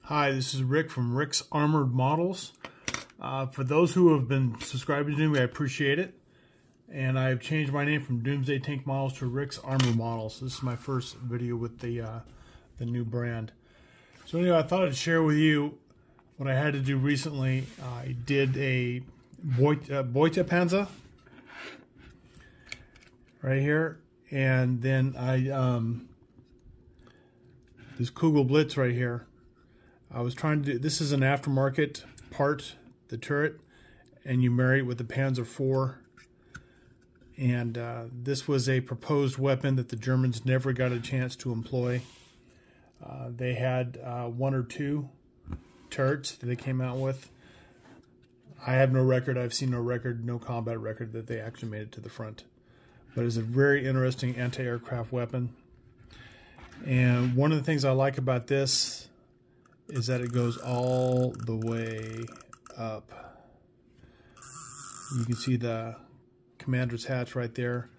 Hi, this is Rick from Rick's Armored Models. For those who have been subscribing to me, I appreciate it. And I've changed my name from Doomsday Tank Models to Rick's Armored Models. This is my first video with the new brand. So anyway, I thought I'd share with you what I had to do recently. I did a Panzer right here, and then I this KUGELBLITZ right here. I was trying to do, this is an aftermarket part, the turret, and you marry it with the Panzer IV. And this was a proposed weapon that the Germans never got a chance to employ. They had one or two turrets that they came out with. I have no record, I've seen no record, no combat record that they actually made it to the front. But it's a very interesting anti-aircraft weapon. And one of the things I like about this is that it goes all the way up. You can see the commander's hatch right there.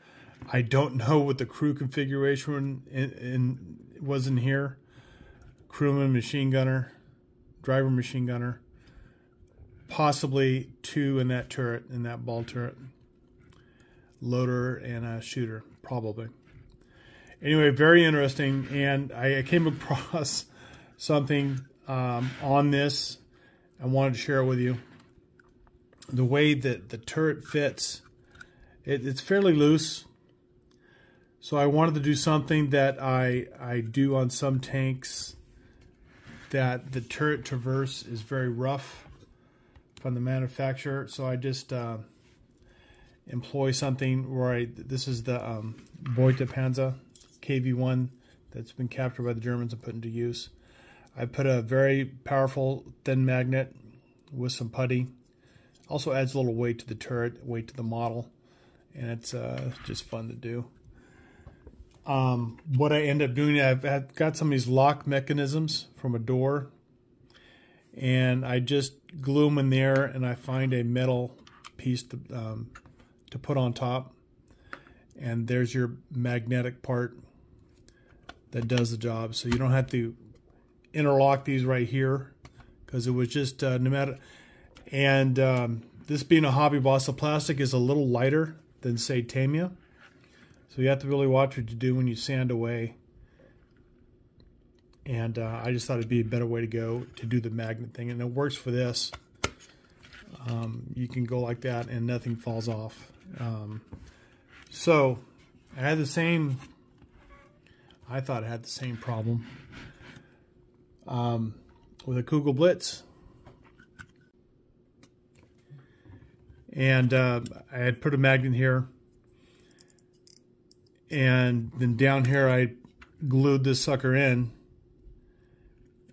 I don't know what the crew configuration was in here. Crewman, machine gunner, driver, machine gunner. Possibly two in that turret, in that ball turret. Loader and a shooter, probably. Anyway, very interesting, and I came across something on this. I wanted to share it with you. The way that the turret fits, it's fairly loose. So I wanted to do something that I do on some tanks, that the turret traverse is very rough from the manufacturer. So I just employ something where this is the Panzer KV-1 that's been captured by the Germans and put into use. I put a very powerful thin magnet with some putty. Also adds a little weight to the turret, weight to the model, and it's just fun to do. What I end up doing, I've got some of these lock mechanisms from a door, and I just glue them in there, and I find a metal piece to put on top, and there's your magnetic part that does the job. So you don't have to interlock these right here, because it was just pneumatic. And this being a hobby boss, the plastic is a little lighter than, say, Tamiya. So you have to really watch what you do when you sand away. And I just thought it'd be a better way to go to do the magnet thing. And it works for this. You can go like that and nothing falls off. So I had the same, I thought I had the same problem with a KUGELBLITZ. And I had put a magnet here, and then down here I glued this sucker in,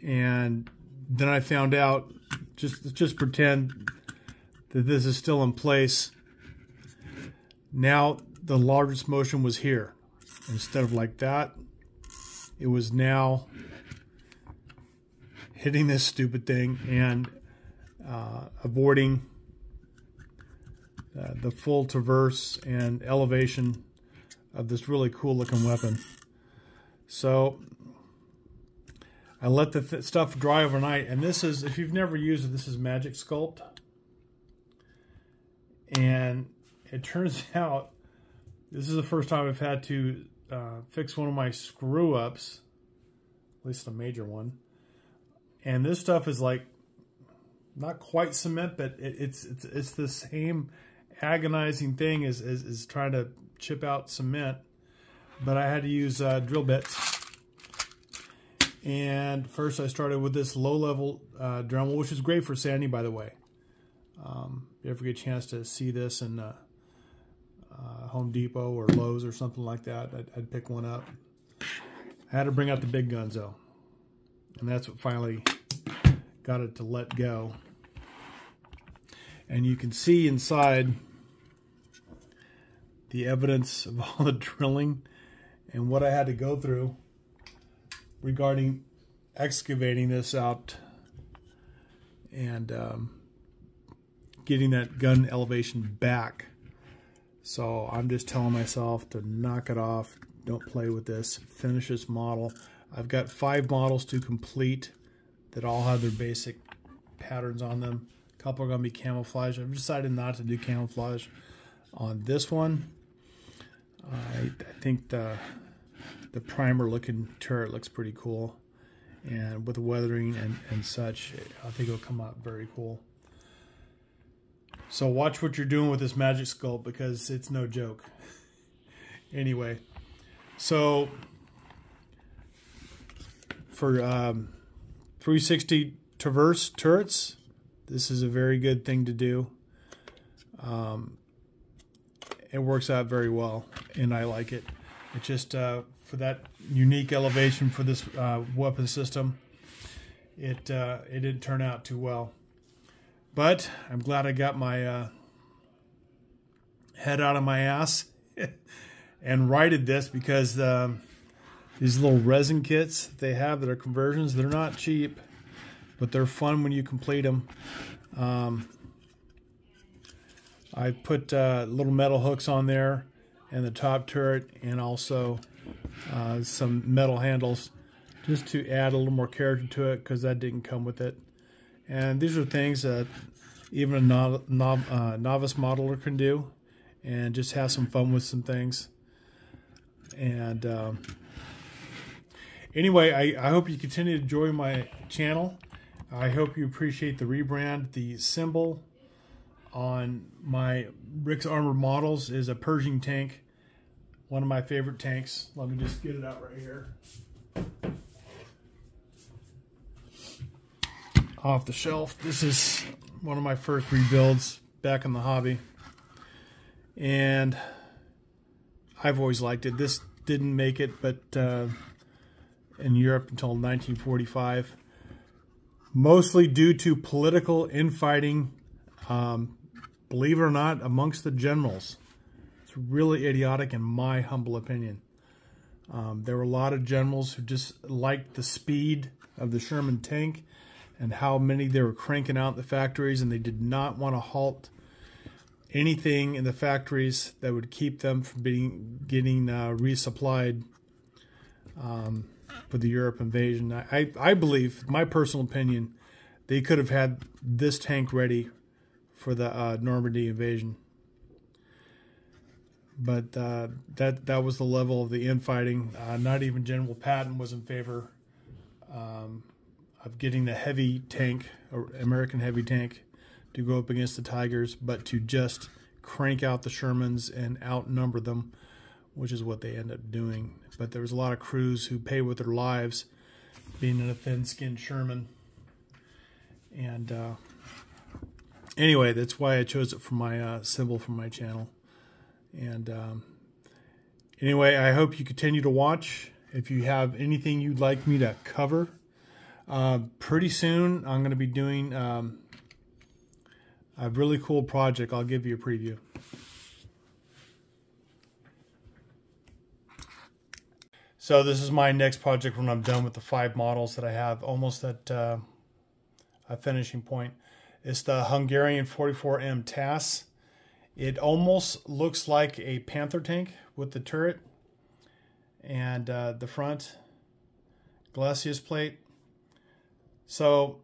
and then I found out, just pretend that this is still in place. Now the largest motion was here. Instead of like that, it was now hitting this stupid thing and avoiding the full traverse and elevation of this really cool looking weapon. So I let the stuff dry overnight, and this is, if you've never used it, this is Magic Sculpt. And it turns out this is the first time I've had to fix one of my screw ups, at least a major one. And this stuff is like not quite cement, but it's the same agonizing thing as trying to chip out cement. But I had to use drill bits. And first I started with this low-level Dremel, which is great for sanding, by the way. If you ever get a chance to see this in Home Depot or Lowe's or something like that, I'd pick one up. I had to bring out the big guns though, and that's what finally got it to let go. And you can see inside the evidence of all the drilling and what I had to go through regarding excavating this out and getting that gun elevation back. So I'm just telling myself to knock it off, don't play with this, finish this model. I've got 5 models to complete that all have their basic patterns on them. A couple are going to be camouflage. I've decided not to do camouflage on this one. I think the primer looking turret looks pretty cool, and with the weathering and such, I think it'll come out very cool. So watch what you're doing with this magic sculpt, because it's no joke. Anyway, so for 360 traverse turrets, this is a very good thing to do. It works out very well, and I like it. It just for that unique elevation for this weapon system, it didn't turn out too well. But I'm glad I got my head out of my ass and righted this, because these little resin kits they have that are conversions, they're not cheap, but they're fun when you complete them. I put little metal hooks on there and the top turret, and also some metal handles, just to add a little more character to it, because that didn't come with it. And these are things that even a novice modeler can do, and just have some fun with some things. And anyway, I hope you continue to enjoy my channel. I hope you appreciate the rebrand. The symbol on my Rick's Armored models is a Pershing tank, one of my favorite tanks. Let me just get it out right here. Off the shelf. This is one of my first rebuilds back in the hobby, and I've always liked it. This didn't make it, but in Europe until 1945, mostly due to political infighting, believe it or not, amongst the generals. It's really idiotic in my humble opinion. There were a lot of generals who just liked the speed of the Sherman tank and how many they were cranking out in the factories, and they did not want to halt anything in the factories that would keep them from getting resupplied for the Europe invasion. I believe, my personal opinion, they could have had this tank ready for the Normandy invasion. But that was the level of the infighting. Not even General Patton was in favor of getting the heavy tank, or American heavy tank, to go up against the Tigers, but to just crank out the Shermans and outnumber them, which is what they ended up doing. But there was a lot of crews who paid with their lives being in a thin-skinned Sherman. And anyway, that's why I chose it for my symbol for my channel. And anyway, I hope you continue to watch. If you have anything you'd like me to cover, pretty soon I'm going to be doing a really cool project. I'll give you a preview. So this is my next project when I'm done with the 5 models that I have, almost at a finishing point. It's the Hungarian 44M TAS. It almost looks like a Panther tank with the turret and the front glacis plate. So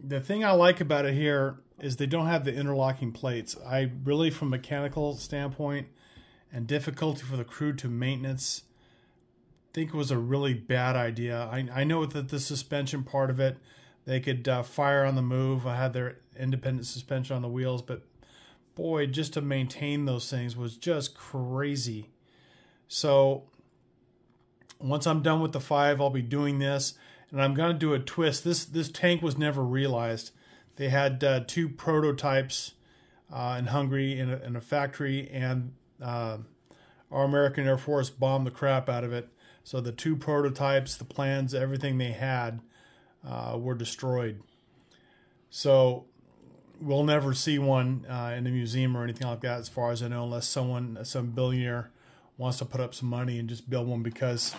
the thing I like about it here is they don't have the interlocking plates. I really, from a mechanical standpoint and difficulty for the crew to maintenance, think it was a really bad idea. I know that the suspension part of it, they could fire on the move. I had their independent suspension on the wheels, but boy, just to maintain those things was just crazy. So once I'm done with the 5, I'll be doing this, and I'm going to do a twist. This tank was never realized. They had 2 prototypes in Hungary in a factory, and our American Air Force bombed the crap out of it. So the 2 prototypes, the plans, everything they had were destroyed. So we'll never see one in a museum or anything like that, as far as I know, unless some billionaire wants to put up some money and just build one because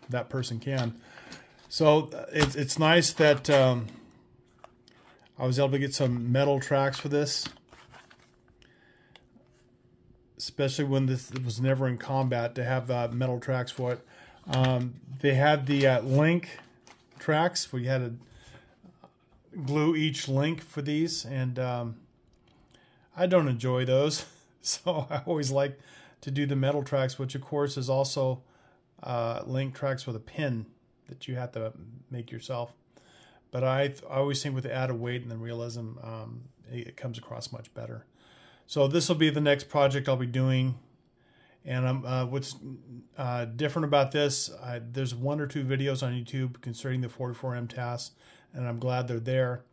that person can. So it's nice that I was able to get some metal tracks for this, especially when this was never in combat, to have metal tracks for it. They had the link tracks where you had glue each link for these, and I don't enjoy those. So I always like to do the metal tracks, which of course is also link tracks with a pin that you have to make yourself. But I always think with the added weight and the realism, it comes across much better. So this will be the next project I'll be doing. And what's different about this, there's 1 or 2 videos on YouTube concerning the 44M tasks, and I'm glad they're there.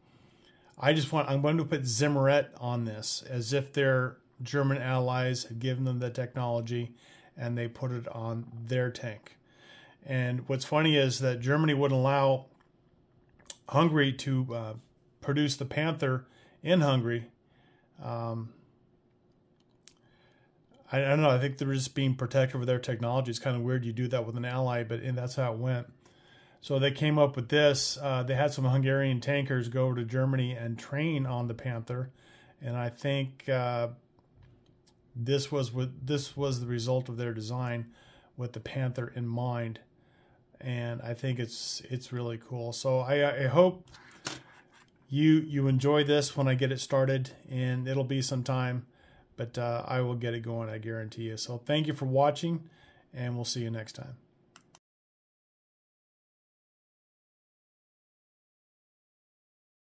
I'm going to put Zimmerit on this as if their German allies had given them the technology and they put it on their tank. And what's funny is that Germany wouldn't allow Hungary to produce the Panther in Hungary. I don't know. I think they're just being protective of their technology. It's kind of weird you do that with an ally, but that's how it went. So they came up with this. They had some Hungarian tankers go over to Germany and train on the Panther, and I think this was the result of their design with the Panther in mind. And I think it's really cool. So I hope you enjoy this when I get it started, and it'll be some time, but I will get it going, I guarantee you. So thank you for watching, and we'll see you next time.